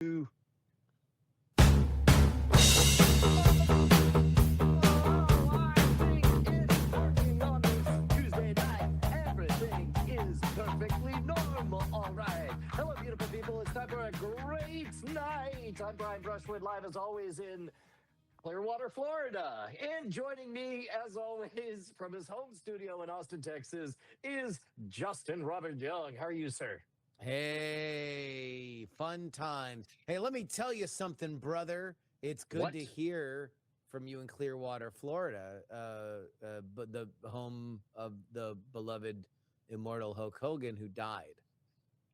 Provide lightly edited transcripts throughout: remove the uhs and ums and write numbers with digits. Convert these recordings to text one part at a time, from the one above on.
Perfectly normal. All right. Hello, beautiful people. It's time for a great night. I'm Brian Brushwood, live as always in Clearwater, Florida. And joining me, as always, from his home studio in Austin, Texas, is Justin Robert Young. How are you, sir? Hey, fun times. Hey, let me tell you something, brother. It's good to hear from you in Clearwater, Florida, but the home of the beloved immortal Hulk Hogan, who died.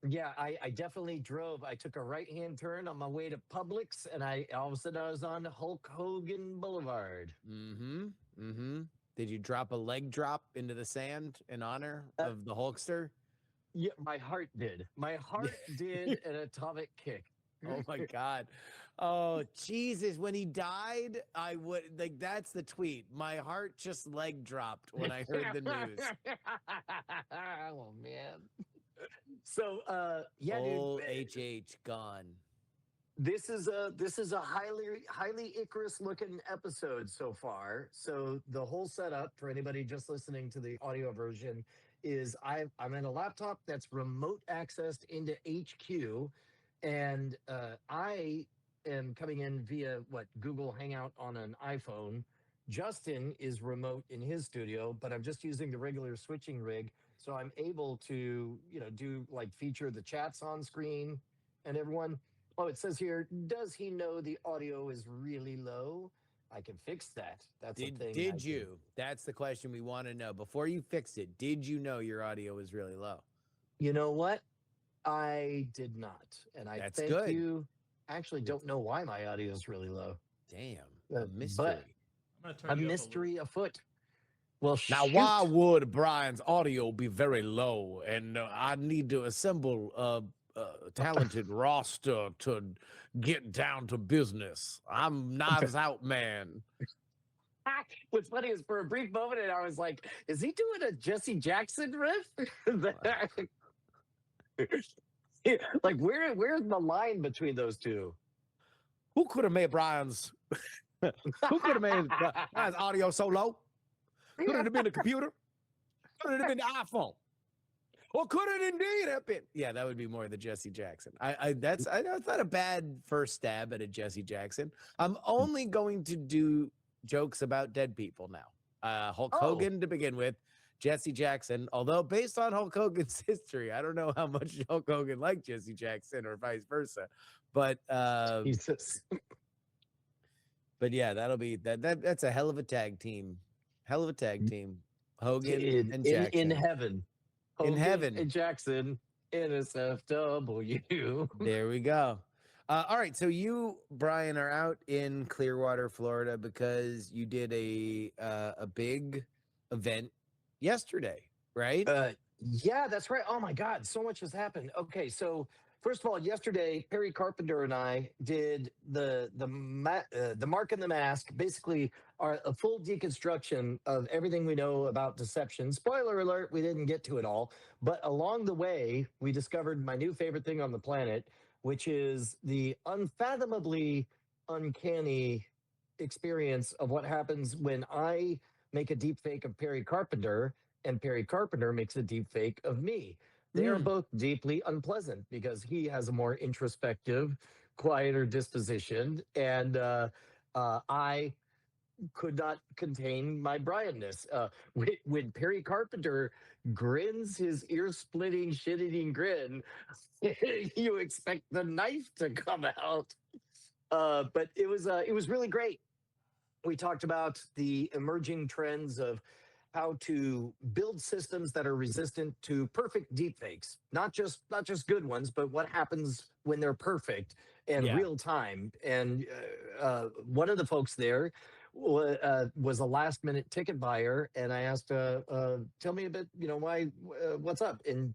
Yeah, I definitely drove. I took a right-hand turn on my way to Publix, and all of a sudden I was on Hulk Hogan Boulevard. Did you drop a leg drop into the sand in honor of the Hulkster? Yeah, my heart did. My heart did an atomic kick. Oh my God. Oh, Jesus. When he died, I would like that's the tweet. My heart just leg dropped when I heard the news. Oh man. So yeah, old dude. HH gone. This is a highly Icarus looking episode so far. So the whole setup for anybody just listening to the audio version is I'm in a laptop that's remote accessed into HQ, and I am coming in via Google Hangout on an iPhone. Justin is remote in his studio, but I'm just using the regular switching rig, so I'm able to do feature the chats on screen and everyone. Oh, it says here, does he know the audio is really low? I can fix that. That's a thing. Did you? That's the question we want to know. Before you fix it, did you know your audio was really low? You know what? I did not. And I That's thank good. you. I actually don't know why my audio is really low. Damn. A mystery. But I'm gonna turn a you mystery afoot. Well, now, why would Brian's audio be very low? And I need to assemble a talented roster to get down to business. I'm Knives Out man. What's funny is for a brief moment, and I was like, is he doing a Jesse Jackson riff? Like, where's the line between those two? Who could have made Brian's audio so low? Could it have been the computer? Could it have been the iPhone? Or could it indeed have been? Yeah, that would be more the Jesse Jackson. That's not a bad first stab at a Jesse Jackson. I'm only going to do jokes about dead people now. Hulk Hogan to begin with, Jesse Jackson. Although based on Hulk Hogan's history, I don't know how much Hulk Hogan liked Jesse Jackson or vice versa. But Jesus. But yeah, that'll be that's a hell of a tag team. Hell of a tag team. Hogan and Jackson. In heaven. Hogan in heaven. And Jackson, NSFW. There we go. All right. So you, Brian, are out in Clearwater, Florida, because you did a big event yesterday, right? Yeah, that's right. Oh my God, so much has happened. Okay, so first of all, yesterday Perry Carpenter and I did the Mark and the Mask, basically a full deconstruction of everything we know about deception. Spoiler alert, we didn't get to it all, but along the way, we discovered my new favorite thing on the planet, which is the unfathomably uncanny experience of what happens when I make a deep fake of Perry Carpenter and Perry Carpenter makes a deep fake of me. They are both deeply unpleasant because he has a more introspective, quieter disposition, and I could not contain my Brianness. When Perry Carpenter grins his ear-splitting, shit-eating grin, you expect the knife to come out. But it was really great. We talked about the emerging trends of how to build systems that are resistant to perfect deepfakes, not just good ones, but what happens when they're perfect and real time. And one of the folks there was a last minute ticket buyer, and I asked, "Tell me a bit, why? What's up?" And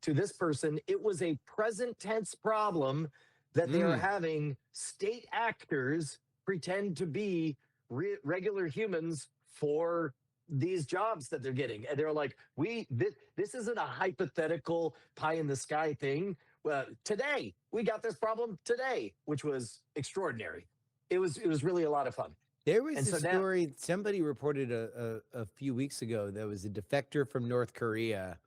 to this person, it was a present tense problem that they are having state actors pretend to be regular humans for these jobs that they're getting. And they're like, this isn't a hypothetical pie in the sky thing. well, today we got this problem today, which was extraordinary. It was really a lot of fun. There was And a so now, story somebody reported a few weeks ago. There was a defector from North Korea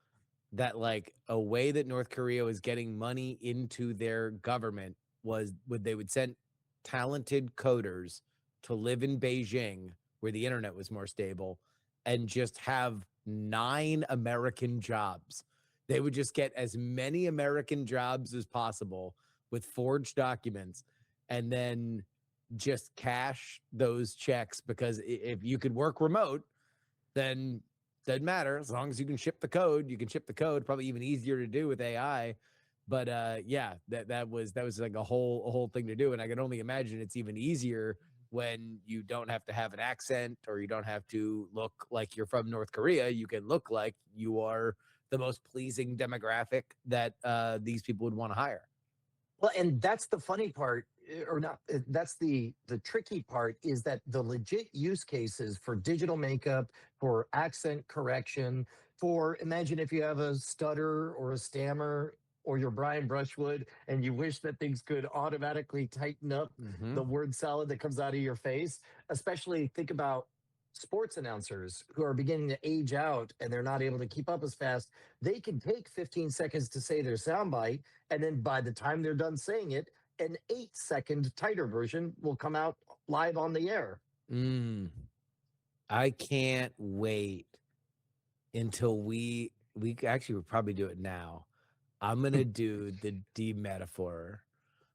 that like a way that North Korea was getting money into their government was they would send talented coders to live in Beijing where the internet was more stable and just have 9 American jobs. They would just get as many American jobs as possible with forged documents and then just cash those checks because if you could work remote, then doesn't matter as long as you can ship the code. You can ship the code. Probably even easier to do with AI. But yeah, that was like a whole thing to do, and I can only imagine it's even easier when you don't have to have an accent or you don't have to look like you're from North Korea. You can look like you are the most pleasing demographic that these people would want to hire. well, and that's the funny part, or not. That's the tricky part is that the legit use cases for digital makeup, for accent correction, for imagine if you have a stutter or a stammer or you're Brian Brushwood and you wish that things could automatically tighten up Mm-hmm. the word salad that comes out of your face. Especially think about sports announcers who are beginning to age out and they're not able to keep up as fast. They can take 15 seconds to say their soundbite, and then by the time they're done saying it, an 8-second tighter version will come out live on the air. I can't wait until we actually would probably do it now. I'm gonna do the D metaphor.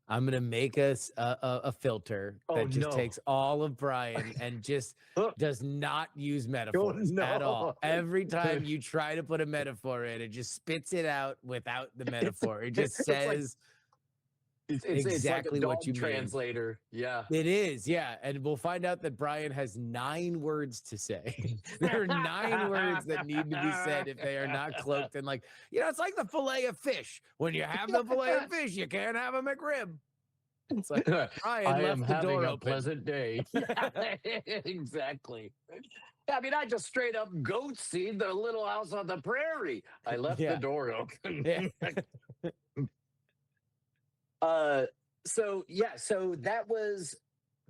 I'm gonna make us a filter Oh, that just no. takes all of Brian and just does not use Oh, metaphors at all. no. Every time you try to put a metaphor in, it just spits it out without the It's metaphor. It just it's like says it's like a exactly what dog you mean. translator. Yeah. It is, yeah. And we'll find out that Brian has 9 words to say. There are 9 words that need to be said if they are not cloaked in, like, it's like the fillet of fish. When you have the fillet of fish, you can't have a McRib. It's like Brian I am left the having door a open. pleasant day. Yeah, exactly. I mean, I just straight up goat seed the Little House on the Prairie. I left Yeah. the door open. Yeah. So yeah, so that was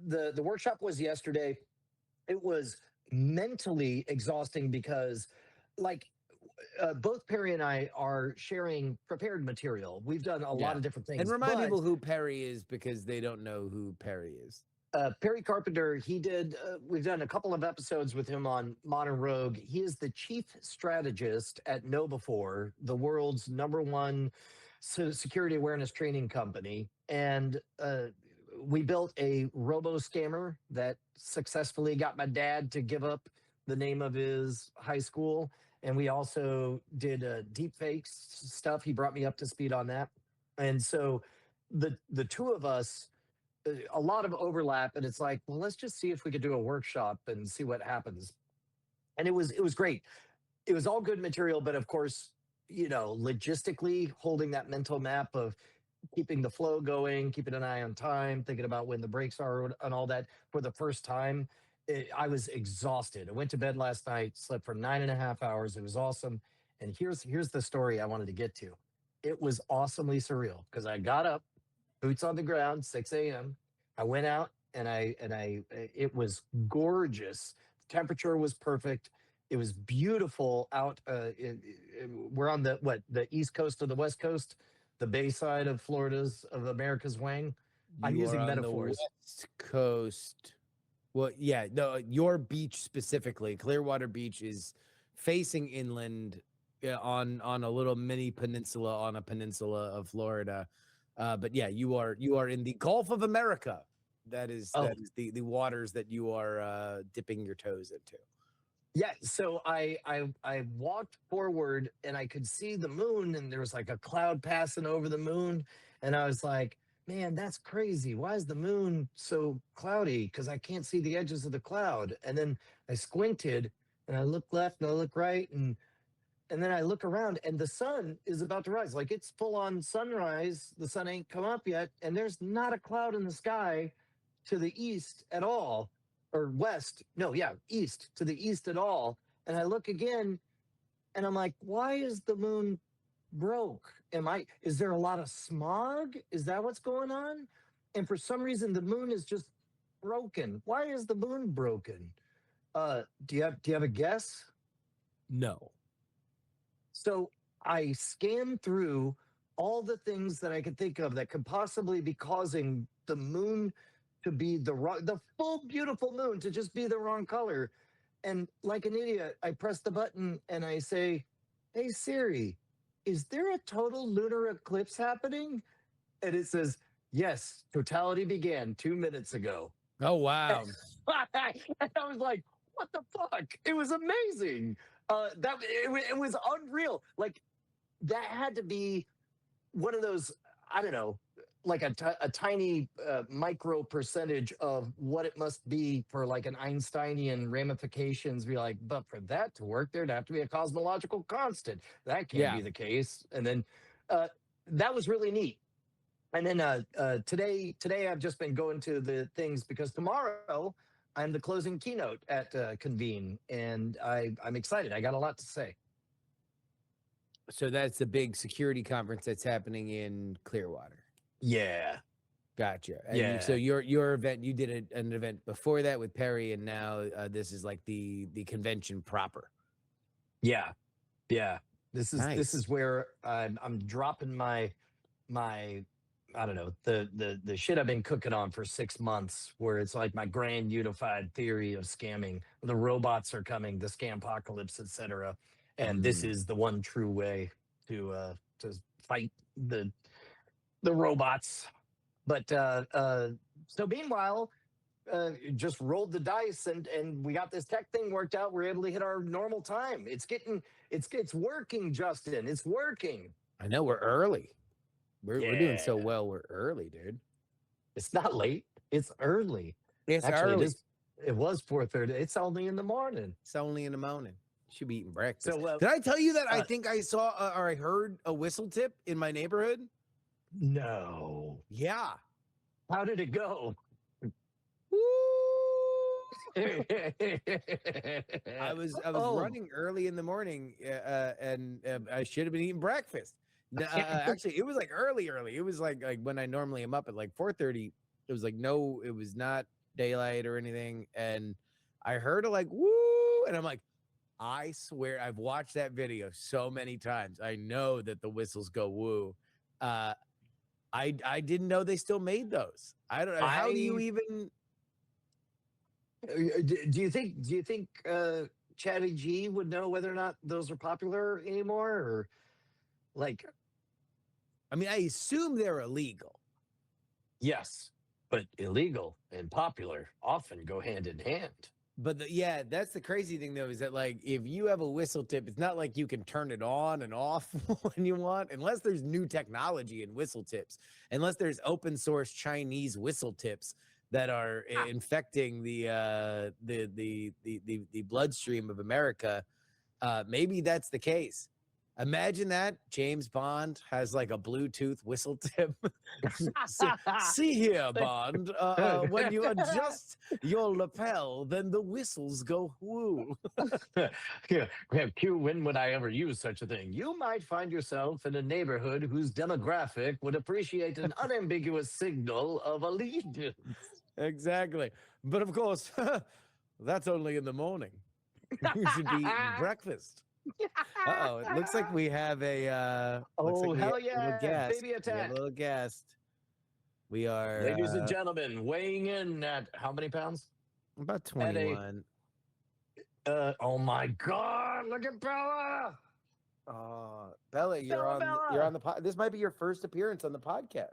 the workshop was yesterday. It was mentally exhausting because like both Perry and I are sharing prepared material. We've done a lot Yeah. of different things. And remind but, people who Perry is because they don't know who Perry is. Perry Carpenter, he did, we've done a couple of episodes with him on Modern Rogue. He is the chief strategist at KnowBe4, the world's #1 security awareness training company. And we built a robo scammer that successfully got my dad to give up the name of his high school. And we also did deep fakes stuff. He brought me up to speed on that. And so the two of us, a lot of overlap, and it's like, well, let's just see if we could do a workshop and see what happens. And it was great. It was all good material, but of course, logistically holding that mental map of keeping the flow going, keeping an eye on time, thinking about when the breaks are and all that for the first time. I was exhausted. I went to bed last night, slept for 9.5 hours. It was awesome. And here's the story I wanted to get to. It was awesomely surreal because I got up, boots on the ground, 6 a.m. I went out and it was gorgeous. The temperature was perfect. It was beautiful out. We're on the East Coast of the West Coast, the Bay side of America's Wang. I'm You are using on metaphors. the West Coast. Well, yeah, no, your beach specifically, Clearwater Beach, is facing inland on a little mini peninsula on a peninsula of Florida. But yeah, you are in the Gulf of America. That is the waters that you are dipping your toes into. Yeah, so I walked forward and I could see the moon, and there was like a cloud passing over the moon, and I was like, man, that's crazy. Why is the moon so cloudy? Because I can't see the edges of the cloud. And then I squinted and I look left and I look right, and then I look around and the sun is about to rise. Like it's full on sunrise. The sun ain't come up yet, and there's not a cloud in the sky to the east at all, or west. No, yeah, east, to the east at all. And I look again and I'm like, why is the moon broke? Is there a lot of smog? Is that what's going on? And for some reason, the moon is just broken. Why is the moon broken? Do you have a guess? No. So I scanned through all the things that I could think of that could possibly be causing the moon to be the full beautiful moon to just be the wrong color. And like an idiot, I press the button and I say, "Hey Siri, is there a total lunar eclipse happening?" And it says, "Yes, totality began 2 minutes ago." Oh wow. And I was like, "What the fuck?" It was amazing. It was unreal. Like that had to be one of those, I don't know, like a tiny micro percentage of what it must be for like an Einsteinian ramifications. Be like, but for that to work, there'd have to be a cosmological constant. That can't Yeah. be the case. And then uh, that was really neat. And then today I've just been going to the things because tomorrow I'm the closing keynote at Convene, and I'm excited. I got a lot to say. So that's the big security conference that's happening in Clearwater. Yeah, Gotcha. And so yeah, your event, you did an event before that with Perry, and now this is like the convention proper. yeah, yeah. This Nice. is where I'm dropping my I don't know, the shit I've been cooking on for 6 months, where it's like my grand unified theory of scamming. The robots are coming, the scam apocalypse, etc. And this Mm. is the one true way to fight the robots. But so meanwhile, just rolled the dice and we got this tech thing worked out. We're able to hit our normal time. It's working, Justin. It's working. I know we're early. We're doing so Yeah. well. We're early, dude. It's not late. It's early. It's Actually, early. it was 4:30. It's only in the morning. It's only in the morning. Should be eating breakfast. So Did I tell you that I uh think I saw or I heard a whistle tip in my neighborhood? no. Yeah. How did it go? Woo! I I was Oh. running early in the morning, and I should have been eating breakfast. Actually, it was like early. It was like when I normally am up at like 4:30. It was like no, it was not daylight or anything, and I heard a like woo, and I'm like, I swear I've watched that video so many times. I know that the whistles go woo. Uh, I didn't know they still made those. I don't know. How do you I even? do you think Chatty G would know whether or not those are popular anymore, or like I mean, I assume they're illegal. yes, but illegal and popular often go hand in hand. But yeah, that's the crazy thing though, is that like if you have a whistle tip, it's not like you can turn it on and off when you want, unless there's new technology in whistle tips, unless there's open source Chinese whistle tips that are infecting the bloodstream of America. Maybe that's the case. Imagine that James Bond has like a Bluetooth whistle tip. See here, Bond. When you adjust your lapel, then the whistles go woo. Yeah, Q, when would I ever use such a thing? You might find yourself in a neighborhood whose demographic would appreciate an unambiguous signal of allegiance. Exactly. But of course, that's only in the morning. You should be eating breakfast. Uh-oh, it looks like we have a looks like Oh, we hell have a little yeah, guest. baby We have attack. a little guest. We are Ladies and gentlemen, weighing in at how many pounds? about At a 21. oh my God, look at Bella. Bella, you're Bella. on the pod. This might be your first appearance on the podcast.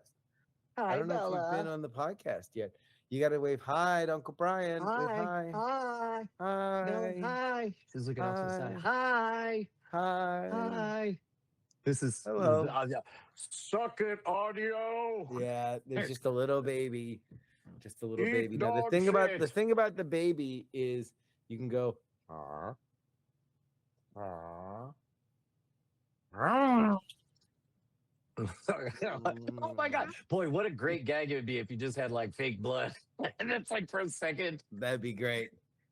I Hi, don't know if you've been Bella. on the podcast yet. You got to wave hi to Uncle Brian. Wave Hi. hi. Hi. No, Hi. hi. She's looking off to the side. Hi. Hi. Hi. Hi. This is Hello. yeah. Suck it, audio. Yeah, there's just a little baby. Just a little Eat baby. Now the dog thing shit. about the baby is you can go "Ah, ah, ah." Oh my God. Boy, what a great gag it would be if you just had like fake blood. And it's like for a second. That'd be great.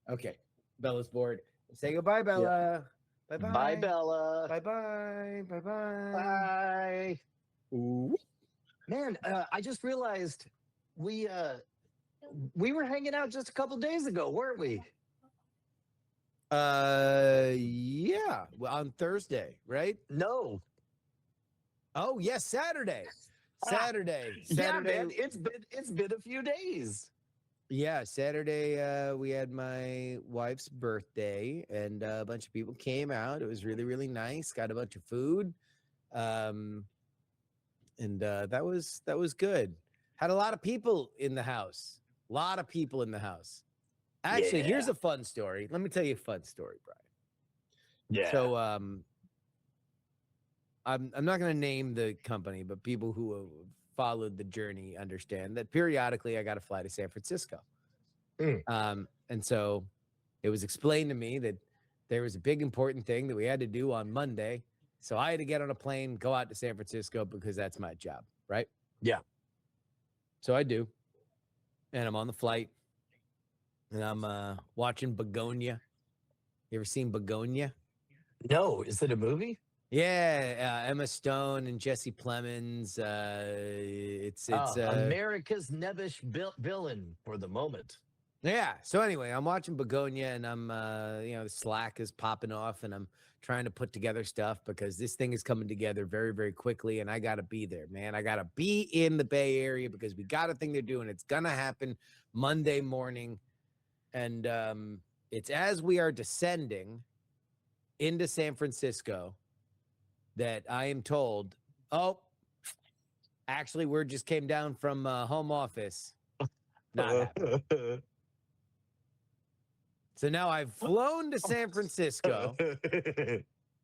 Okay. Bella's bored. Say goodbye, Bella. Bye Bye, bye. Bella. Bye bye. Bye bye. Bye. Ooh. Man, I just realized we uh we were hanging out just a couple days ago, weren't we? Yeah. Well, on Thursday, right? No. Oh, yes, Saturday. Saturday. Yeah, Saturday. man, it's been a few days. Yeah, Saturday we had my wife's birthday and a bunch of people came out. It was really, really nice. Got a bunch of food. And that was good. Had a lot of people in the house. A lot of people in the house. Actually, here's Yeah. a fun story. Let me tell you a fun story, Brian. Yeah. So I'm not going to name the company, but people who have followed the journey understand that periodically I got to fly to San Francisco. And so it was explained to me that there was a big important thing that we had to do on Monday. So I had to get on a plane, go out to San Francisco because that's my job, right? Yeah. So I do. And I'm on the flight and I'm watching Begonia. You ever seen Begonia? No, is it a movie? Yeah, Emma Stone and Jesse Plemons. It's America's nebbish villain for the moment. yeah. So anyway, I'm watching Begonia, and I'm the Slack is popping off, and I'm trying to put together stuff because this thing is coming together very, very quickly, and I gotta be there, man. I gotta be in the Bay Area because we got a thing they're doing. It's gonna happen Monday morning, and it's as we are descending into San Francisco that I am told, oh, actually, word just came down from home office. Not happening. So now I've flown to San Francisco.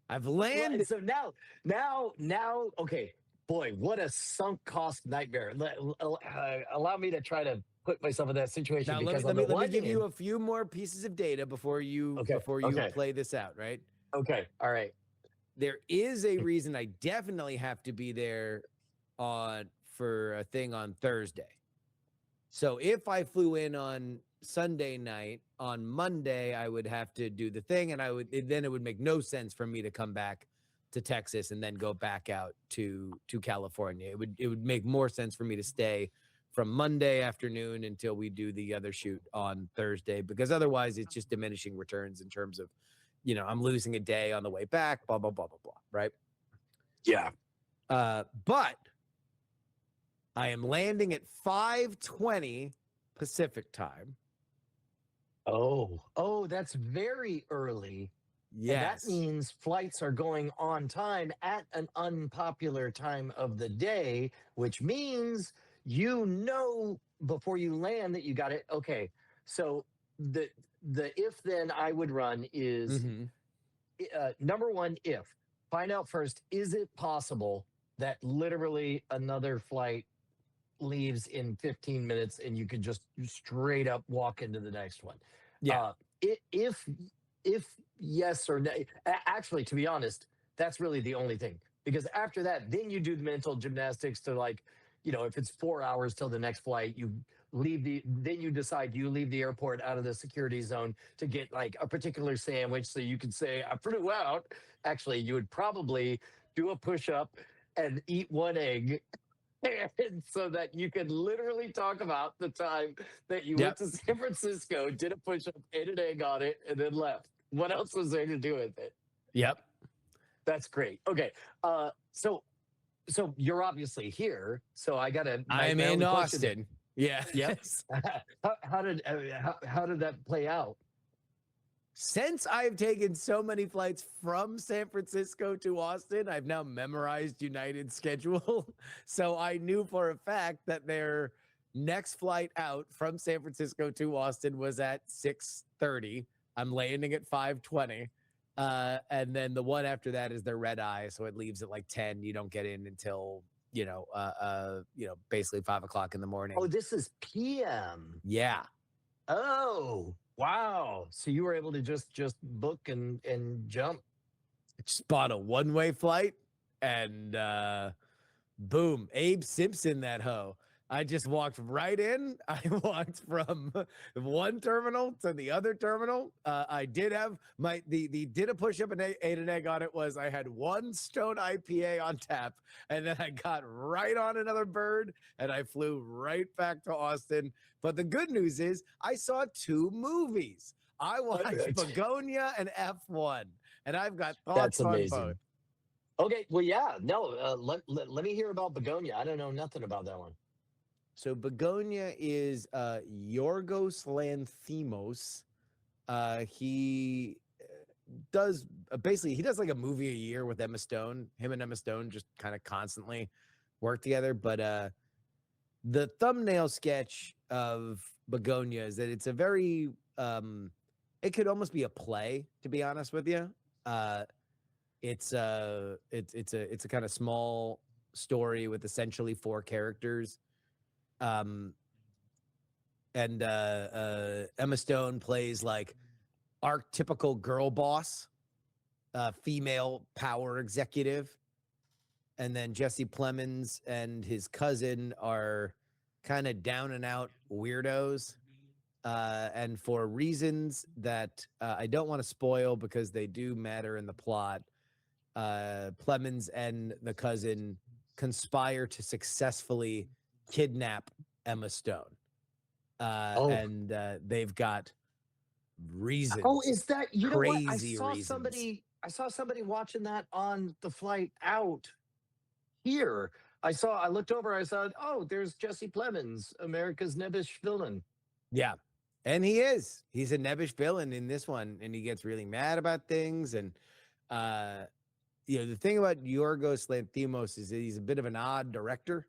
I've landed. So now, okay, boy, what a sunk cost nightmare. Allow me to try to put myself in that situation. Now Because let me give you a few more pieces of data before you play this out, right? Okay, all right. There is a reason I definitely have to be there for a thing on Thursday. So if I flew in on Sunday night, on Monday I would have to do the thing, and then it would make no sense for me to come back to Texas and then go back out to California. It would make more sense for me to stay from Monday afternoon until we do the other shoot on Thursday, because otherwise it's just diminishing returns in terms of, I'm losing a day on the way back, blah, blah, blah, blah, blah, right? Yeah. But I am landing at 5:20 Pacific time. Oh, that's very early. Yes. And that means flights are going on time at an unpopular time of the day, which means before you land that you got it. Okay, so the if then I would run is number one, find out first, is it possible that literally another flight leaves in 15 minutes and you could just straight up walk into the next one? Yeah. If yes or no, actually, to be honest, that's really the only thing, because after that, then you do the mental gymnastics to, if it's 4 hours till the next flight, then you decide you leave the airport out of the security zone to get like a particular sandwich so you can say I flew out. Actually, you would probably do a push-up and eat one egg, and so that you could literally talk about the time that you went to San Francisco, did a push-up, ate an egg on it, and then left. What else was there to do with it? Yep. That's great. Okay. So you're obviously here. So I gotta. I'm in Austin. Yeah. Yes. How did that play out? Since I've taken so many flights from San Francisco to Austin, I've now memorized United's schedule. So I knew for a fact that their next flight out from San Francisco to Austin was at 6:30. I'm landing at 5:20. And then the one after that is their red eye. So it leaves at like 10. You don't get in until, basically 5 o'clock in the morning. Oh, this is PM. Yeah. Oh, wow. So you were able to just book and jump. Just bought a one-way flight and boom, Abe Simpson, that hoe. I just walked right in. I walked from one terminal to the other terminal. I did have the did a push up and ate an egg on it was I had one Stone IPA on tap, and then I got right on another bird and I flew right back to Austin. But the good news is I saw 2 movies. I watched Begonia and F1, and I've got thoughts That's on amazing. both. Okay, well, yeah, no, let me hear about Begonia. I don't know nothing about that one. So Begonia is Yorgos Lanthimos. He does basically he does like a movie a year with Emma Stone. Him and Emma Stone just kind of constantly work together. But the thumbnail sketch of Begonia is that it's a very it could almost be a play, to be honest with you. It's a kind of small story with essentially 4 characters. And Emma Stone plays like archetypical girl boss, female power executive, and then Jesse Plemons and his cousin are kind of down and out weirdos, and for reasons that I don't want to spoil because they do matter in the plot, Plemons and the cousin conspire to successfully kidnap Emma Stone. And they've got reasons. Oh, is that you know what? Crazy reasons. I saw somebody watching that on the flight out here. I looked over, I saw, oh, there's Jesse Plemons, America's nebbish villain. Yeah. And he's a nebbish villain in this one, and he gets really mad about things. And the thing about Yorgos Lanthimos is that he's a bit of an odd director.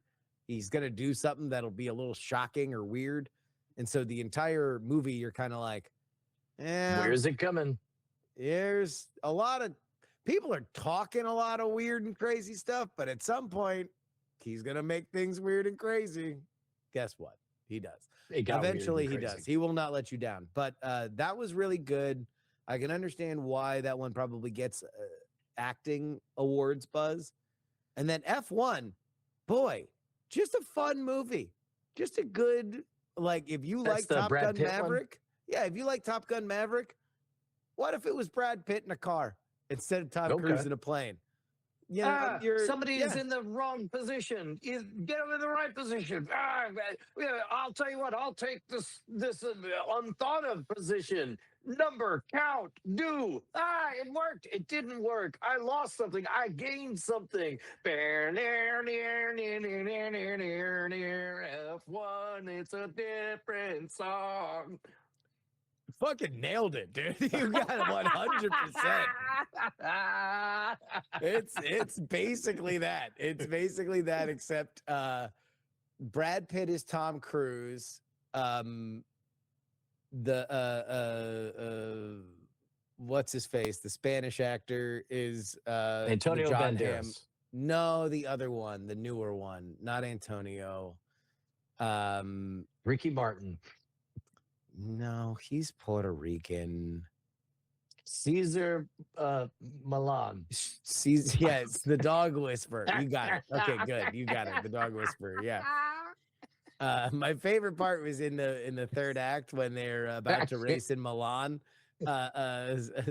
He's going to do something that'll be a little shocking or weird. And so the entire movie, you're kind of like, where's it coming? There's a lot of people are talking a lot of weird and crazy stuff, but at some point, he's going to make things weird and crazy. Guess what? He does. Eventually, he does. He will not let you down. But that was really good. I can understand why that one probably gets acting awards buzz. And then F1, boy, just a fun movie. Just a good, like, if you like Top Gun Maverick. Yeah, if you like Top Gun Maverick, what if it was Brad Pitt in a car instead of Tom Cruise in a plane? Yeah, somebody is in the wrong position. Get them in the right position. I'll tell you what. I'll take this unthought of position. Number, count, do. It worked. It didn't work. I lost something. I gained something. F1. It's a different song. Fucking nailed it, dude. You got it 100%. It's basically that. It's basically that, except Brad Pitt is Tom Cruise. What's his face? The Spanish actor is Antonio Banderas. No, the other one, the newer one, not Antonio. Ricky Martin. No, he's Puerto Rican. Caesar Milan. Caesar, yeah, it's the dog whisperer. You got it. Okay, good. You got it. The dog whisperer. Yeah. My favorite part was in the third act when they're about to race in Milan.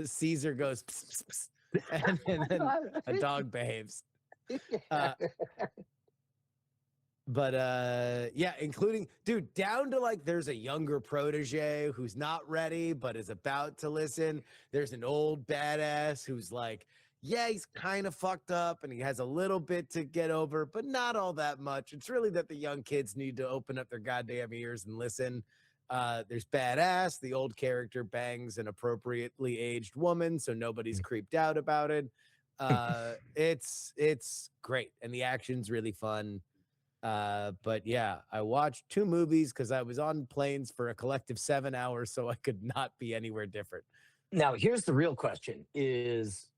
Caesar goes, pss, pss, pss, and then a dog behaves. But yeah, including, dude, down to like there's a younger protege who's not ready but is about to listen. There's an old badass who's like, yeah, he's kind of fucked up and he has a little bit to get over, but not all that much. It's really that the young kids need to open up their goddamn ears and listen. There's badass. The old character bangs an appropriately aged woman, so nobody's creeped out about it. It's great, and the action's really fun. But yeah, I watched 2 movies because I was on planes for a collective 7 hours, so I could not be anywhere different. Now, here's the real question is,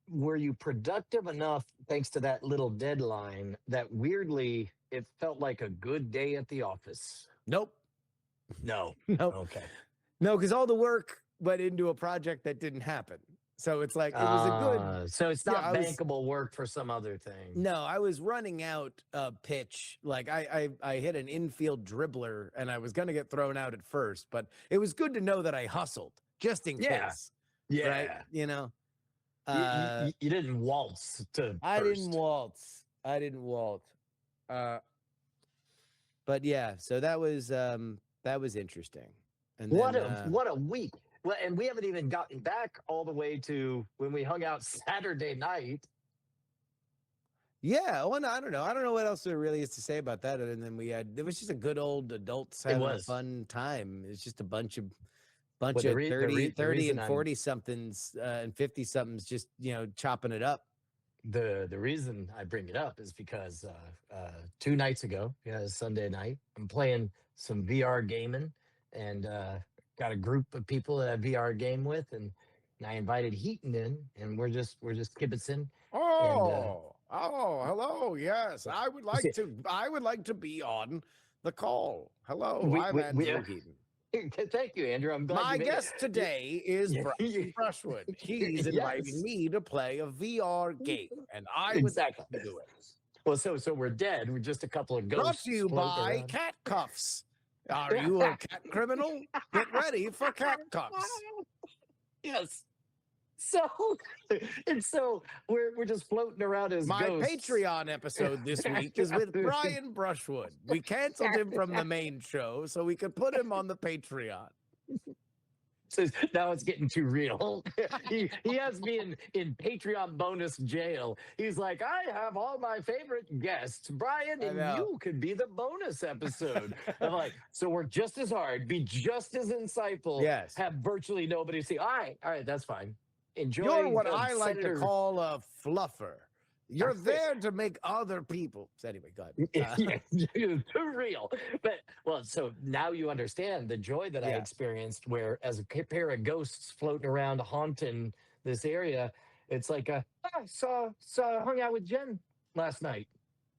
were you productive enough thanks to that little deadline that weirdly it felt like a good day at the office? Nope. No. Nope. Okay. No, because all the work went into a project that didn't happen. So it's like it was a good. So it's Yeah, not I was bankable work for some other thing. no, I was running out a pitch. Like I hit an infield dribbler, and I was gonna get thrown out at first, but it was good to know that I hustled just in Yeah. case, Yeah. right? You know, You didn't waltz to I first. didn't waltz. I didn't waltz. But yeah, so that was interesting. And What then, what a week. Well, and we haven't even gotten back all the way to when we hung out Saturday night. yeah, well, no, I don't know. I don't know what else there really is to say about that. Other than it was just a good old adults having a was. fun time. It's just a bunch of Well, the 30 reason and I'm- 40 somethings and 50 somethings just, chopping it up. The reason I bring it up is because 2 nights ago, Sunday night, I'm playing some VR gaming and got a group of people that I VR game with, and I invited Heaton in, and we're just kibitzing. Oh, hello. Yes, I would See- like to be on the call. Hello, We- I'm we- Andrew we- Heaton. Thank you, Andrew. I'm glad My you made it. guest today is Yeah. Brian Brushwood. He's Yes. inviting me to play a VR game, and I would Exactly. like to do it. Well, so we're dead. We're just a couple of Brought ghosts. to you floating by around. Cat Cuffs. Are you a cat criminal? Get ready for Cat Cuffs. Yes. So and so we're just floating around as My ghosts. Patreon episode this week is with Brian Brushwood. We canceled him from the main show so we could put him on the Patreon. So now it's getting too real. he has me in Patreon bonus jail. He's like, I have all my favorite guests, Brian, I and know. you could be the bonus episode. I'm like, so we're just as hard, be just as insightful. Yes. Have virtually nobody see. All right, that's fine. Enjoy. You're what the I like to Senator- call a fluffer. You're there to make other people. So anyway, go ahead. Yeah, too real. But so now you understand the joy that I Yeah. experienced, where as a pair of ghosts floating around haunting this area, it's like I hung out with Jen last night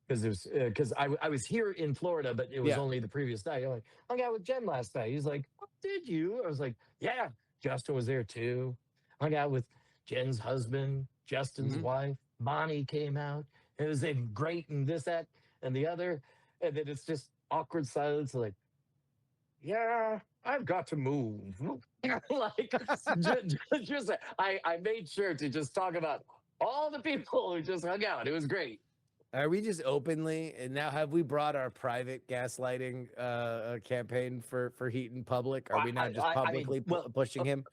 because I was here in Florida, but it was Yeah. only the previous night. I'm like, hung out with Jen last night. He's like, oh, did you? I was like, yeah. Justin was there too. Hung out with Jen's husband, Justin's Mhm. wife. Bonnie came out. It was great and this, that, and the other. And then it's just awkward silence. Like, yeah, I've got to move. Like, I made sure to just talk about all the people who just hung out. It was great. Are we just openly and now have we brought our private gaslighting campaign for Heaton public? Are we now just I mean, publicly well, pushing him?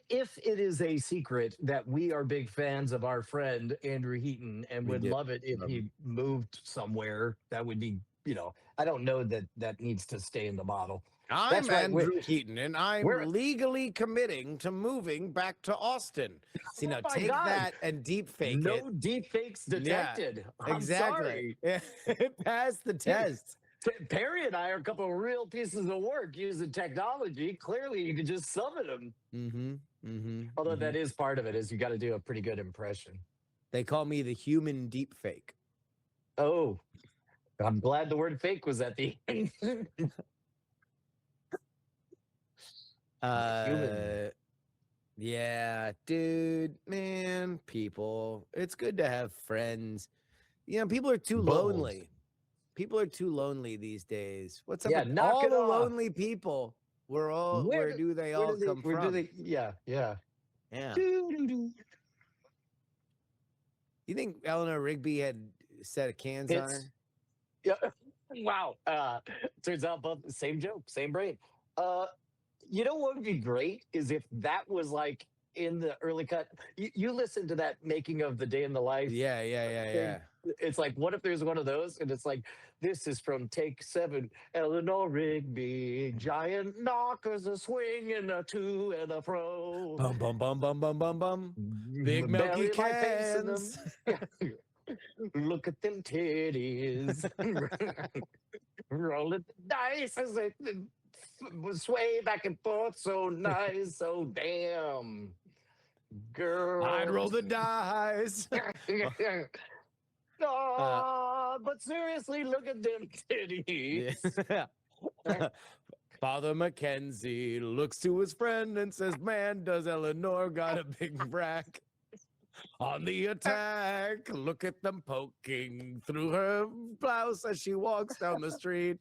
If it is a secret that we are big fans of our friend Andrew Heaton and We would do. love it if he moved somewhere, that would be, I don't know that needs to stay in the bottle. I'm That's right, Andrew Heaton, and I'm we're- legally committing to moving back to Austin. See, now Oh my take God. that and deep fake No it. deep fakes detected. I'm Exactly. sorry. Yeah, it passed the test. Perry and I are a couple of real pieces of work using technology. Clearly, you could just summon them. Mm-hmm. Mm-hmm. Although that is part of it, is you got to do a pretty good impression. They call me the human deep fake. Oh, I'm glad the word fake was at the end. Human. Yeah, dude, man, people. It's good to have friends. People are too Bold. lonely. People are too lonely these days. What's up Yeah, with knock all it the off. lonely people? Where do they all come from? Yeah. Yeah. Doo-doo-doo. You think Eleanor Rigby had a set of cans on her? It's- Yeah. Wow. Turns out both same joke, same brain. You know what would be great is if that was like in the early cut. You listen to that making of the day in the life. Yeah. It's like, what if there's one of those? And it's like, this is from take 7. Eleanor Rigby, giant knockers, a swing and a to and a fro. Bum bum bum bum bum bum bum. Big milky Bury my face in them. cans. Look at them titties. Roll it the dice as they sway back and forth so nice. So damn. Girl. I'd roll the dice. But seriously, look at them titties. Yeah. Father Mackenzie looks to his friend and says, "Man, does Eleanor got a big rack on the attack? Look at them poking through her blouse as she walks down the street.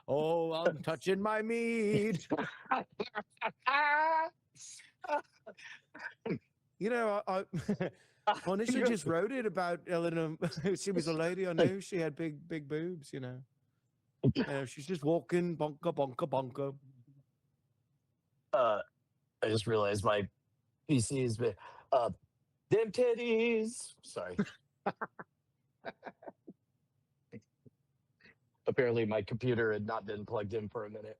Oh, I'm touching my meat." You know, Monisha just wrote it about Eleanor. She was a lady I knew. She had big boobs, you know. She's just walking, bonka, bonka, bonka. I just realized my PC is been them titties. Sorry. Apparently my computer had not been plugged in for a minute.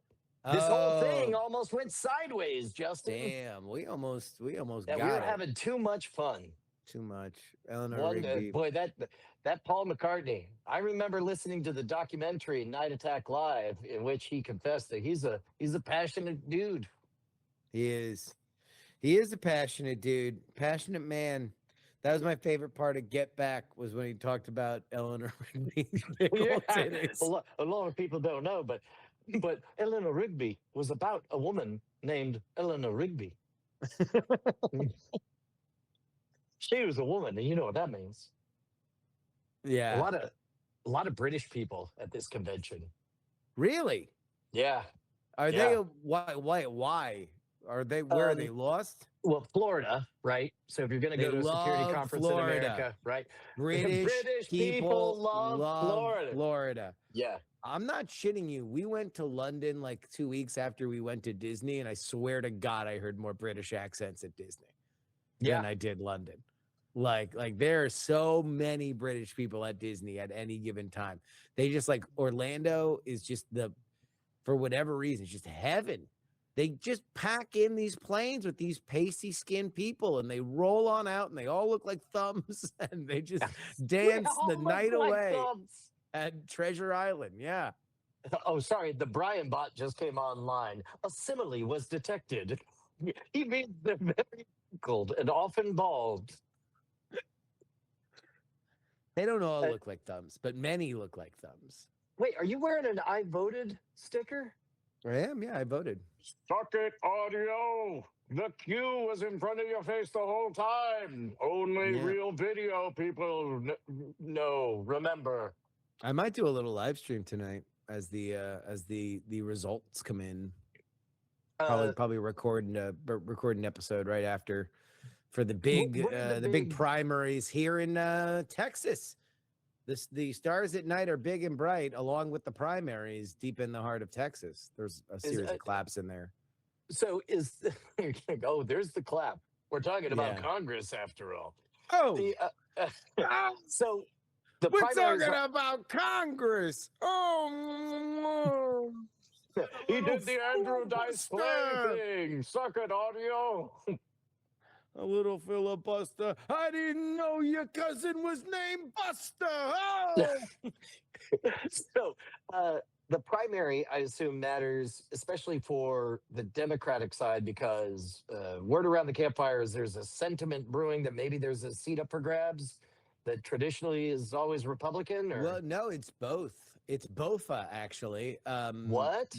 This whole thing Oh, almost went sideways, Justin. damn, we almost Yeah, got we were it. having too much fun. Too much. Eleanor Rigby. Boy, that Paul McCartney. I remember listening to the documentary Night Attack Live, in which he confessed that he's a passionate dude. He is a passionate dude, passionate man. That was my favorite part of Get Back, was when he talked about Eleanor Rigby's big old titties. A lot of people don't know, but Eleanor Rigby was about a woman named Eleanor Rigby. She was a woman, and you know what that means. Yeah. A lot of British people at this convention. Really? Yeah. Are Yeah. they why? Are they where are they lost? Well, Florida, right? So if you're going to They go to a security love conference Florida. in America, right? British people love Florida. Yeah. I'm not shitting you. We went to London like 2 weeks after we went to Disney, and I swear to God, I heard more British accents at Disney than I did London. Like there are so many British people at Disney at any given time. They just like Orlando is just for whatever reason, it's just heaven. They just pack in these planes with these pasty skinned people and they roll on out and they all look like thumbs and they just dance the night away at Treasure Island. Yeah. Oh, sorry. The Brian bot just came online. A simile was detected. He means they're very wrinkled and often bald. They don't all look like thumbs, but many look like thumbs. Wait, are you wearing an I voted sticker? I am. Yeah, I voted. Suck it, audio. The Q was in front of your face the whole time. Only real video people know. Remember. I might do a little live stream tonight as the results come in. Probably record an episode right after for the big primaries here in Texas. The stars at night are big and bright, along with the primaries deep in the heart of Texas. There's a series of claps in there. So there's the clap. We're talking about Congress after all. Oh, so we're talking about Congress. Oh, he did the Andrew Dice Clay thing. Suck it, audio. A little filibuster. I didn't know your cousin was named Buster. Oh! So the primary, I assume, matters, especially for the Democratic side, because word around the campfire is there's a sentiment brewing that maybe there's a seat up for grabs that traditionally is always Republican. Or well, no, it's both. It's both, actually. What?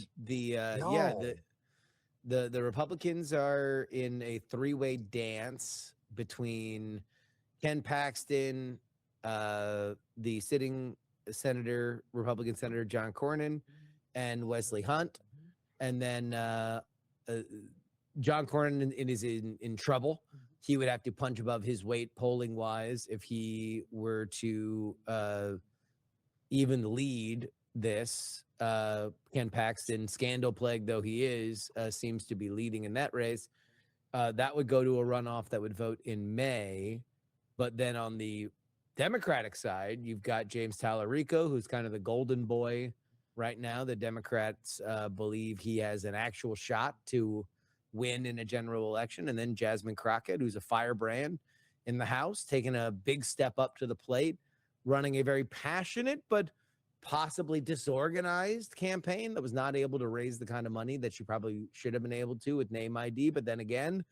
The Republicans are in a three-way dance between Ken Paxton, the sitting Republican Senator John Cornyn, and Wesley Hunt. And then John Cornyn is in trouble. He would have to punch above his weight polling-wise if he were to even lead this. Ken Paxton, scandal plagued though he is, seems to be leading in that race. That would go to a runoff that would vote in May. But then on the Democratic side, you've got James Tallarico, who's kind of the golden boy right now. The Democrats believe he has an actual shot to win in a general election. And then Jasmine Crockett, who's a firebrand in the House, taking a big step up to the plate, running a very passionate but possibly disorganized campaign that was not able to raise the kind of money that she probably should have been able to with Name ID. But then again,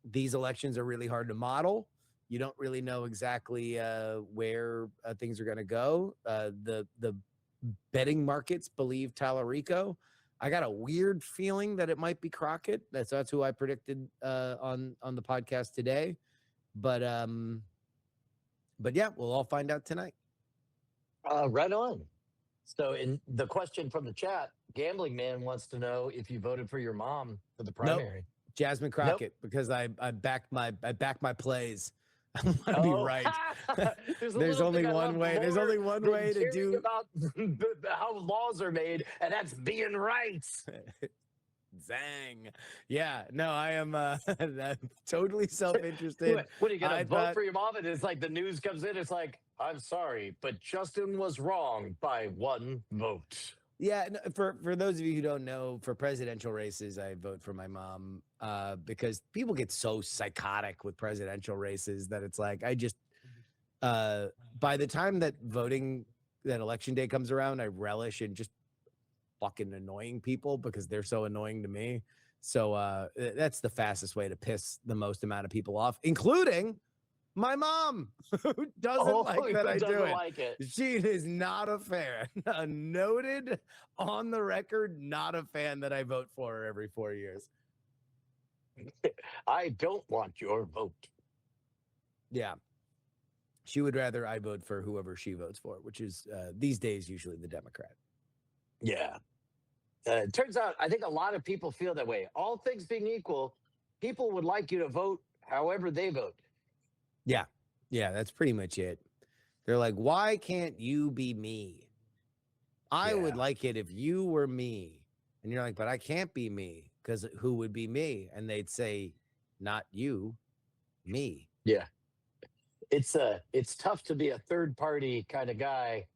these elections are really hard to model. You don't really know exactly where things are going to go. The betting markets believe Tallarico. I got a weird feeling that it might be Crockett. That's who I predicted on the podcast today. But yeah, we'll all find out tonight. Right on. So, in the question from the chat, Gambling Man wants to know if you voted for your mom for the Nope. primary. Jasmine Crockett, because I backed my plays. I want to be right. There's only one way. There's only one way to do about how laws are made, and that's being right. Zang. Yeah, no, I am totally self-interested. What are you gonna vote thought- for your mom? And it's like the news comes in. It's like, I'm sorry, but Justin was wrong by 1 vote. Yeah, for those of you who don't know, for presidential races, I vote for my mom because people get so psychotic with presidential races that it's like I just by the time that election day comes around, I relish in just fucking annoying people because they're so annoying to me. So that's the fastest way to piss the most amount of people off, including my mom, who doesn't like that I do it. Like it. She is not a fan. A noted, on the record, not a fan that I vote for her every 4 years. I don't want your vote. Yeah. She would rather I vote for whoever she votes for, which is these days usually the Democrat. Yeah. It turns out, I think a lot of people feel that way. All things being equal, people would like you to vote however they vote. Yeah, that's pretty much it. They're like, why can't you be me? I would like it if you were me. And you're like, but I can't be me because who would be me? And they'd say, not you, me. Yeah. It's tough to be a third party kind of guy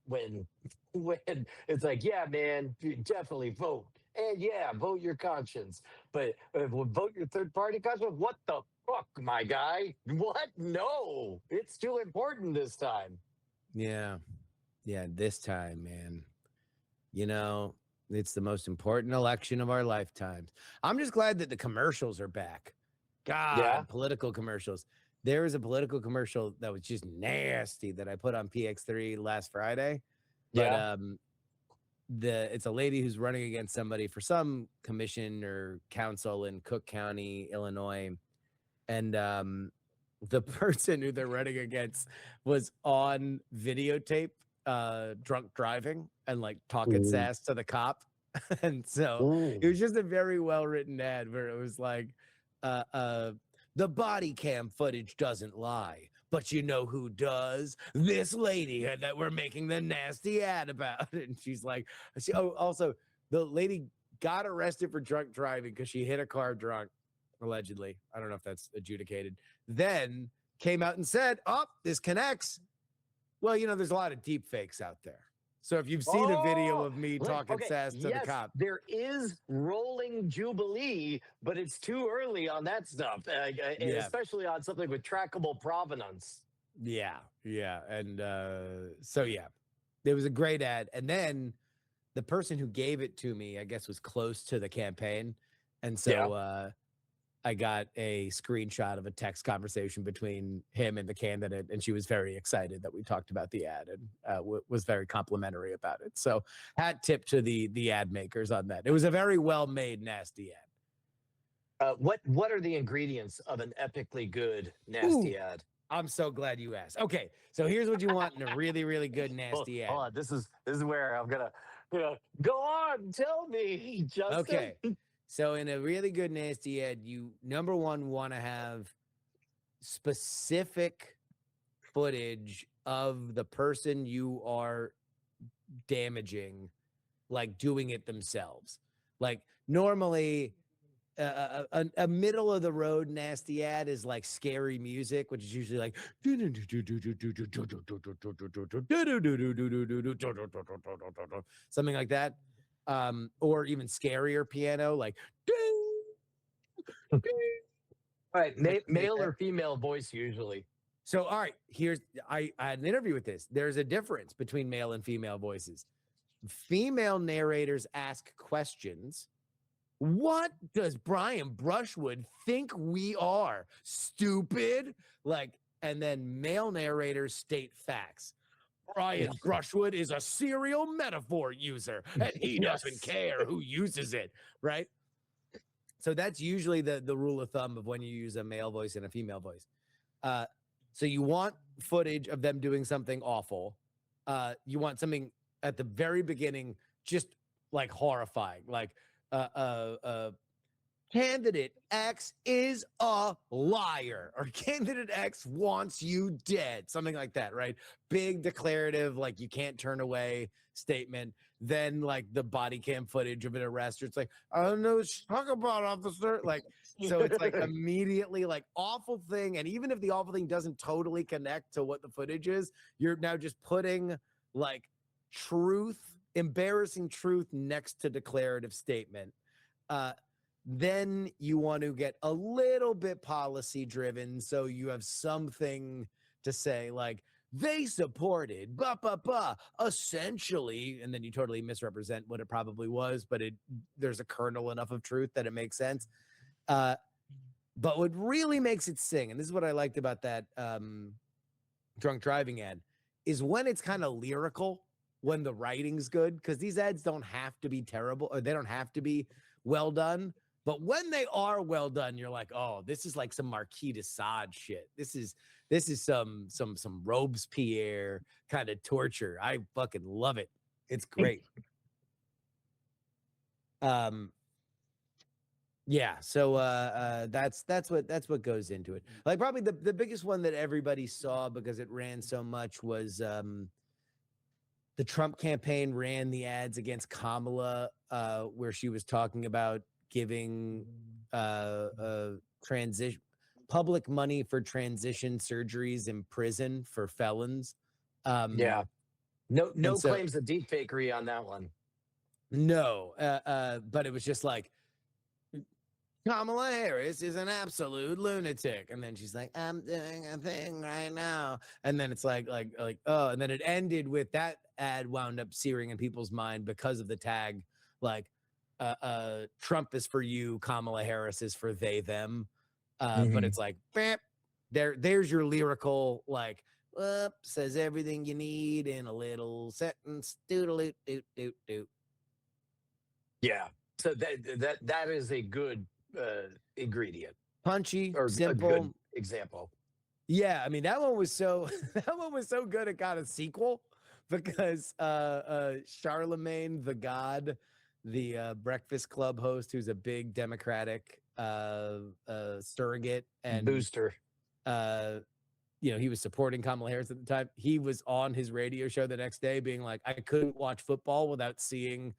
when it's like, yeah, man, you definitely vote. And yeah, vote your conscience. But vote your third party conscience? What the fuck, my guy? What? No, it's too important this time. Yeah. This time, man. You know, it's the most important election of our lifetimes. I'm just glad that the commercials are back. God, political commercials. There was a political commercial that was just nasty that I put on PX3 last Friday. But it's a lady who's running against somebody for some commission or council in Cook County, Illinois. And the person who they're running against was on videotape drunk driving and like talking sass to the cop. And so it was just a very well-written ad where it was like, the body cam footage doesn't lie, but you know who does? This lady that we're making the nasty ad about. And she's like, also the lady got arrested for drunk driving because she hit a car drunk, allegedly. I don't know if that's adjudicated. Then came out and said, oh, this connects. Well, you know, there's a lot of deep fakes out there. So if you've seen a video of me talking sass to the cop. There is rolling Jubilee, but it's too early on that stuff, especially on something with trackable provenance. Yeah. And so, yeah, there was a great ad. And then the person who gave it to me, I guess, was close to the campaign. And so I got a screenshot of a text conversation between him and the candidate, and she was very excited that we talked about the ad and was very complimentary about it. So hat tip to the ad makers on that. It was a very well-made nasty ad. What are the ingredients of an epically good nasty ad? I'm so glad you asked. Okay, so here's what you want in a really, really good nasty ad. Hold on, this is where I'm gonna go on. Tell me, Justin. Okay. So in a really good nasty ad, you, number one, want to have specific footage of the person you are damaging, like doing it themselves. Like normally a middle of the road nasty ad is like scary music, which is usually like something like that. Or even scarier piano, like all right, male or female voice usually. So, all right, I had an interview with this. There's a difference between male and female voices. Female narrators ask questions. What does Brian Brushwood think we are? Stupid? Like, and then male narrators state facts. Brian Brushwood is a serial metaphor user, and he doesn't Yes. care who uses it, right? So that's usually the rule of thumb of when you use a male voice and a female voice. So you want footage of them doing something awful. You want something at the very beginning, just like horrifying, like candidate X is a liar, or candidate X wants you dead, something like that, right? Big declarative, like you can't turn away statement. Then like the body cam footage of an arrest, it's like, I don't know, talk about officer, like, so it's like immediately like awful thing. And even if the awful thing doesn't totally connect to what the footage is, you're now just putting like truth, embarrassing truth next to declarative statement. Then you want to get a little bit policy driven. So you have something to say like, they supported essentially, and then you totally misrepresent what it probably was, but there's a kernel enough of truth that it makes sense. But what really makes it sing, and this is what I liked about that drunk driving ad, is when it's kind of lyrical, when the writing's good, because these ads don't have to be terrible, or they don't have to be well done. But when they are well done, you're like, oh, this is like some Marquis de Sade shit. This is some Robespierre kind of torture. I fucking love it. It's great. Yeah, so that's what goes into it. Like probably the biggest one that everybody saw because it ran so much was the Trump campaign ran the ads against Kamala, where she was talking about giving transition public money for transition surgeries in prison for felons. Yeah. No so, claims of deep fakery on that one. No, but it was just like, Kamala Harris is an absolute lunatic. And then she's like, I'm doing a thing right now. And then it's like, oh, and then it ended with that ad wound up searing in people's mind because of the tag, like, Trump is for you, Kamala Harris is for they, them. But it's like, there's your lyrical, like, says everything you need in a little sentence. Doodle doot doot doot. Yeah. So that is a good ingredient, punchy, or simple, a good example. Yeah, I mean that one was so good. It got a sequel because Charlemagne the God, the Breakfast Club host, who's a big Democratic surrogate and booster, he was supporting Kamala Harris at the time. He was on his radio show the next day being like, I couldn't watch football without seeing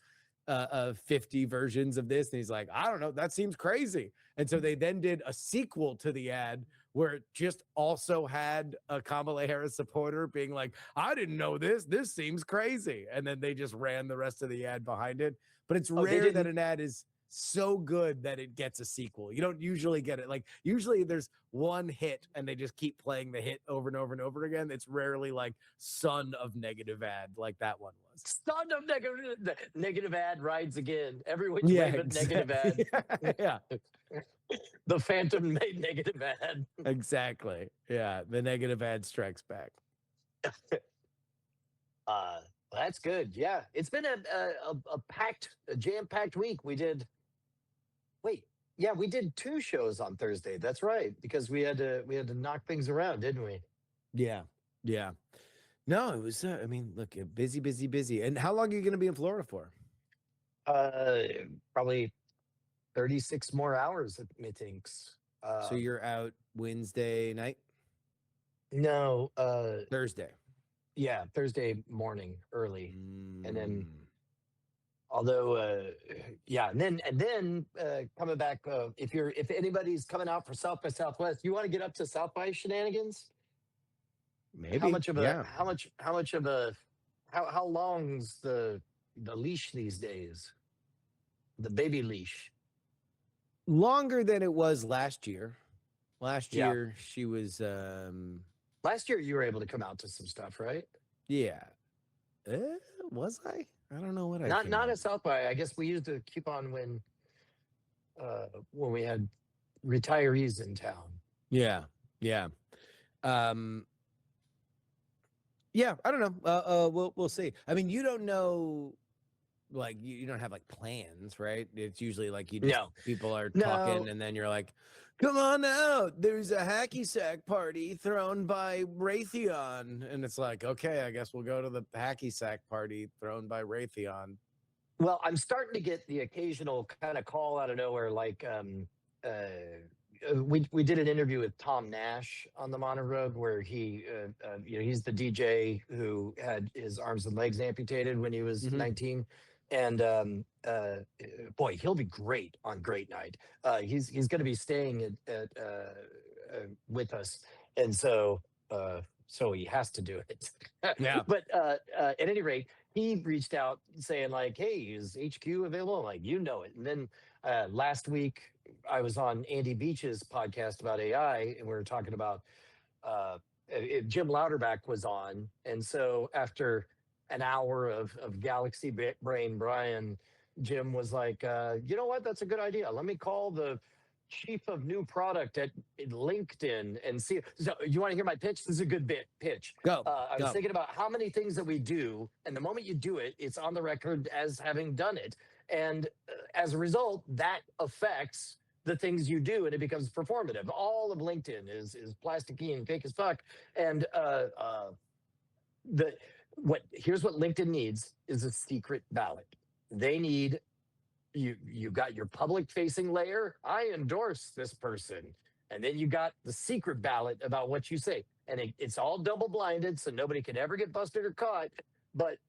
50 versions of this. And he's like, I don't know, that seems crazy. And so they then did a sequel to the ad where it just also had a Kamala Harris supporter being like, I didn't know this seems crazy. And then they just ran the rest of the ad behind it. But it's rare that an ad is so good that it gets a sequel. You don't usually get it. Like usually there's one hit and they just keep playing the hit over and over and over again. It's rarely like son of negative ad like that one was. Son of negative ad rides again. Every which way but negative ad. Yeah. The Phantom made negative ad. Exactly. Yeah. The negative ad strikes back. That's good. Yeah. It's been a jam-packed week. We did 2 shows on Thursday. That's right. Because we had to knock things around, didn't we? Yeah. Yeah. No, it was, look, busy. And how long are you going to be in Florida for? Probably 36 more hours, methinks. So you're out Wednesday night? No, Thursday. Yeah, Thursday morning early. And then, although, and then coming back, if anybody's coming out for South by Southwest, you want to get up to South by Shenanigans? Maybe. How long's the leash these days? The baby leash. Longer than it was last year. Last year she was Last year you were able to come out to some stuff, right? Yeah. Was I? I don't know what not at South by. I guess we used to keep on when we had retirees in town. Yeah. Yeah. Yeah, I don't know. We'll see. I mean, you don't know, like you don't have like plans, right? It's usually like you just No, people are no. talking, and then you're like, "Come on out! There's a hacky sack party thrown by Raytheon," and it's like, okay, I guess we'll go to the hacky sack party thrown by Raytheon. Well, I'm starting to get the occasional kind of call out of nowhere, like we did an interview with Tom Nash on the Monorail where he's the DJ who had his arms and legs amputated when he was Hmm. 19, and boy, he'll be great on Great Night. He's going to be staying with us, and so he has to do it. Yeah. But at any rate, he reached out saying like, "Hey, is HQ available?" I'm like, you know it. And then last week I was on Andy Beach's podcast about AI, and we were talking about Jim Louderback was on, and so after an hour of Galaxy Brain Brian, Jim was like, "You know what? That's a good idea. Let me call the chief of new product at LinkedIn and see." So, you want to hear my pitch? This is a good pitch. Go. I was Go. thinking about how many things that we do, and the moment you do it, it's on the record as having done it, and as a result, that affects the things you do, and it becomes performative. All of LinkedIn is plasticky and fake as fuck, and the what here's what LinkedIn needs is a secret ballot. They need you got your public facing layer. I endorse this person. And then you got the secret ballot about what you say. And it's all double blinded, so nobody can ever get busted or caught. But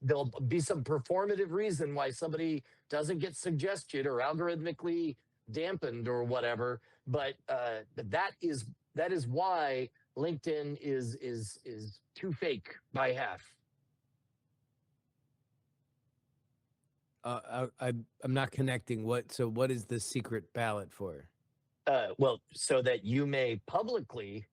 there'll be some performative reason why somebody doesn't get suggested or algorithmically dampened or whatever. But that is why LinkedIn is too fake by half. I'm not connecting. So what is the secret ballot for? Well, so that you may publicly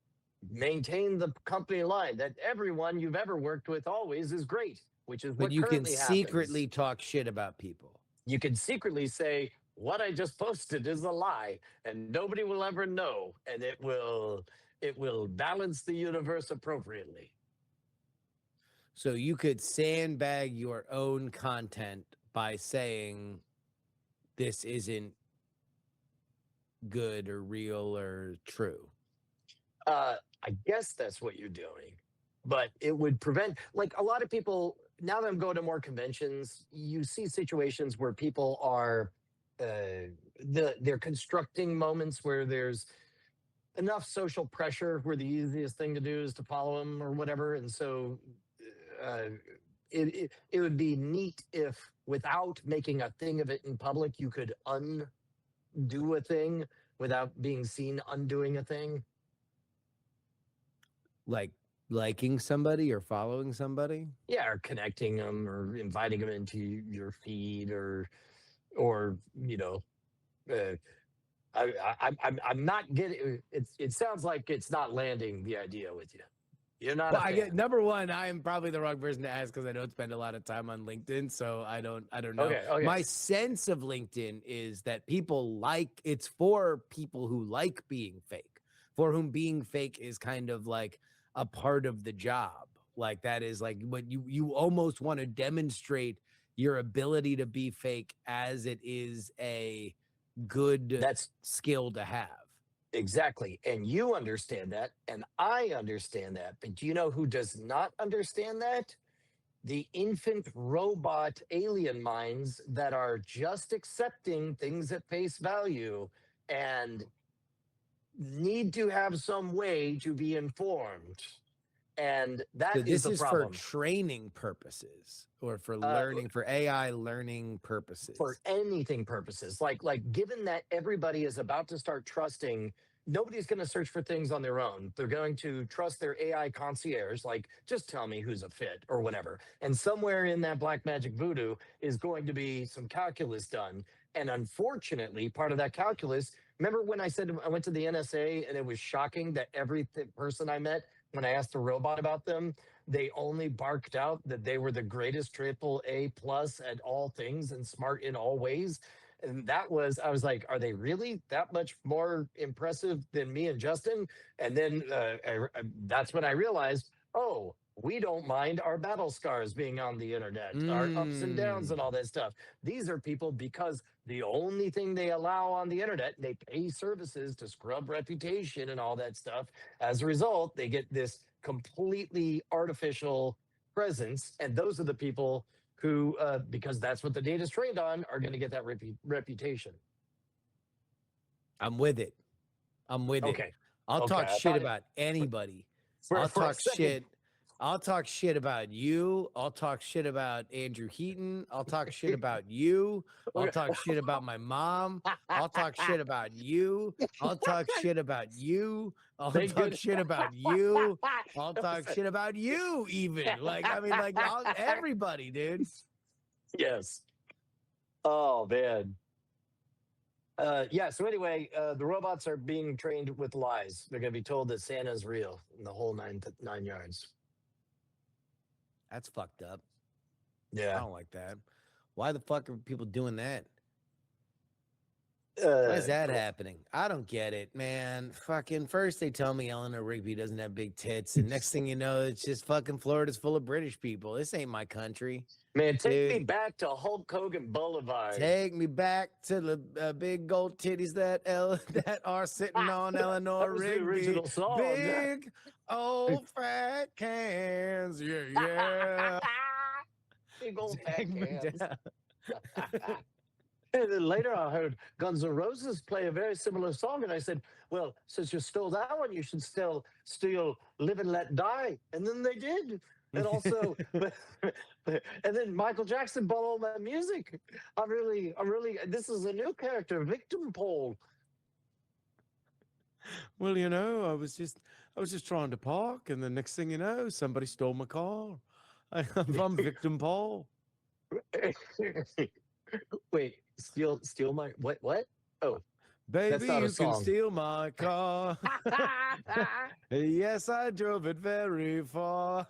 maintain the company line that everyone you've ever worked with always is great, which is But what you can currently secretly happens. talk shit about people. You can secretly say what I just posted is a lie, and nobody will ever know, and it will balance the universe appropriately. So you could sandbag your own content by saying this isn't good or real or true. I guess that's what you're doing, but it would prevent, like, a lot of people. Now that I'm going to more conventions, you see situations where people are they're constructing moments where there's enough social pressure where the easiest thing to do is to follow them or whatever, and so uh, it would be neat if without making a thing of it in public, you could undo a thing without being seen undoing a thing. Like liking somebody or following somebody. Yeah, or connecting them or inviting them into your feed or uh, I'm not getting it. It sounds like it's not landing the idea with you. You're not Well, a I get fan. number one. I am probably the wrong person to ask because I don't spend a lot of time on LinkedIn, so I don't know. Okay. My sense of LinkedIn is that people like it's for people who like being fake, for whom being fake is kind of like a part of the job. Like that is like what you almost want to demonstrate your ability to be fake as it is a good That's skill to have. exactly. And you understand that, and I understand that. But do you know who does not understand that? The infant robot alien minds that are just accepting things at face value and need to have some way to be informed. And So that is this the is for problem. training purposes or for Uh, learning, for AI learning purposes. for anything purposes, like given that everybody is about to start trusting, nobody's going to search for things on their own. They're going to trust their AI concierge, like, just tell me who's a fit or whatever. And somewhere in that black magic voodoo is going to be some calculus done. And unfortunately, part of that calculus, remember when I said I went to the NSA and it was shocking that every person I met, when I asked a robot about them, they only barked out that they were the greatest triple A plus at all things and smart in all ways. And that was, I was like, are they really that much more impressive than me and Justin? And then that's when I realized, oh, we don't mind our battle scars being on the internet, our ups and downs Mm. and all that stuff. These are people because the only thing they allow on the internet, they pay services to scrub reputation and all that stuff. As a result, they get this completely artificial presence. And those are the people who, because that's what the data is trained on, are going to get that reputation. I'm with it. I'm with it. Okay. I'll Okay, talk I shit thought it- about anybody. For- I'll for a talk second. shit. I'll talk shit about you. I'll talk shit about Andrew Heaton. I'll talk shit about you. I'll talk shit about my mom. I'll talk shit about you. I'll talk shit about you. I'll Thank talk goodness. shit about you. I'll talk shit about you even. Like, I mean, like everybody, dude. Yes. Oh man. Yeah. So anyway, the robots are being trained with lies. They're going to be told that Santa's real in the whole nine yards. That's fucked up. I Yeah. don't like that. Why the fuck are people doing that? Why is that happening? I don't get it, man. Fucking first they tell me Eleanor Rigby doesn't have big tits, and next thing you know, it's just fucking Florida's full of British people. This ain't my country. Man, take me Dude. back to Hulk Hogan Boulevard. Take me back to the big gold titties that that are sitting on Eleanor That was the Rigby. original song. Big old fat cans, yeah, yeah. Big old fat Take me cans. down. And then later I heard Guns N' Roses play a very similar song. And I said, well, since you stole that one, you should still Live and Let Die. And then they did. And also, and then Michael Jackson bought all that music. I'm really, this is a new character, Victim Pole. Well, you know, I was just trying to park, and the next thing you know, somebody stole my car. I'm Victim Paul. Wait, steal my, what? Oh, Baby, not a you can song. steal my car. Yes, I drove it very far.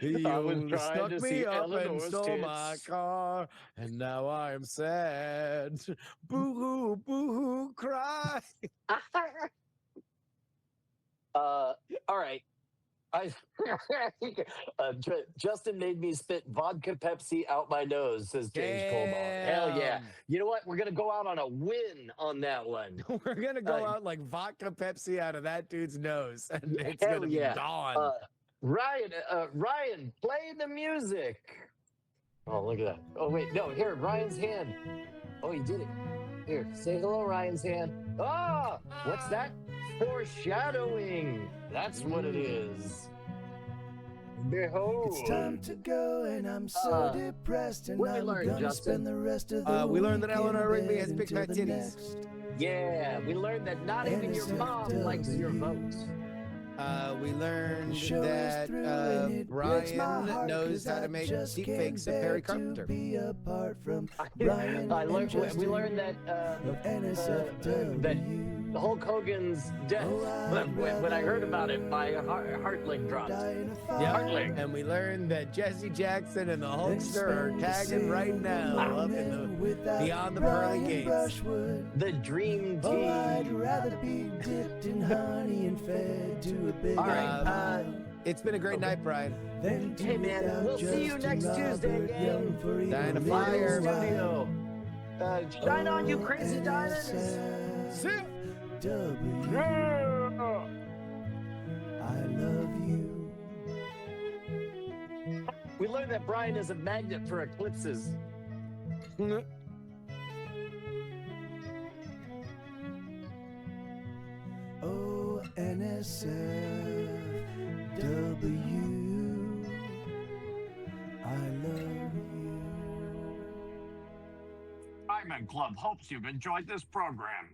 You I was only trying stuck to me see up and Eleanor's stole my tits. car, and now I am sad. Boo hoo, boo hoo, cry. All right. Justin made me spit vodka Pepsi out my nose, says James Colball. Hell yeah. Damn. You know what? We're going to go out on a win on that one. We're gonna go out like vodka Pepsi out of that dude's nose, and it's Hell gonna be yeah. gone. Ryan, play the music. Oh, look at that. Oh, wait. No, here, Ryan's hand. Oh, he did it. Here, say hello, Ryan's hand. Ah, what's that? Foreshadowing. That's what it is. Behold. It's time to go, and I'm so depressed, and what we I'm learned, gonna Justin? spend the rest of the We learned that week in Eleanor Rigby bed has big until fat the titties. next Yeah, we learned that not even your mom likes your votes. We learned show is that through, and it breaks my Brian heart, knows 'cause how I to make just deep can't fakes of bear Perry to Carpenter. be apart from Brian I and learned. We Justin learned that of NSFW. that Hulk Hogan's death. When I heard about it, my heart like dropped. Yeah, Heartling. and we learned that Jesse Jackson and the Hulkster are tagging right now up in the beyond the pearly gates. The dream Oh, I'd team. rather be dipped in honey and fed to a big All right, pie It's been a great night, Brian. than to Hey, man, without we'll see you Justin next Tuesday, Robert gang. Young for even Dying to a fly little here. Studio. Shine on, you while. crazy diamonds. See ya. NSFW, Yeah. I love you. We learned that Brian is a magnet for eclipses. Oh, NSFW, I love you. Diamond Club hopes you've enjoyed this program.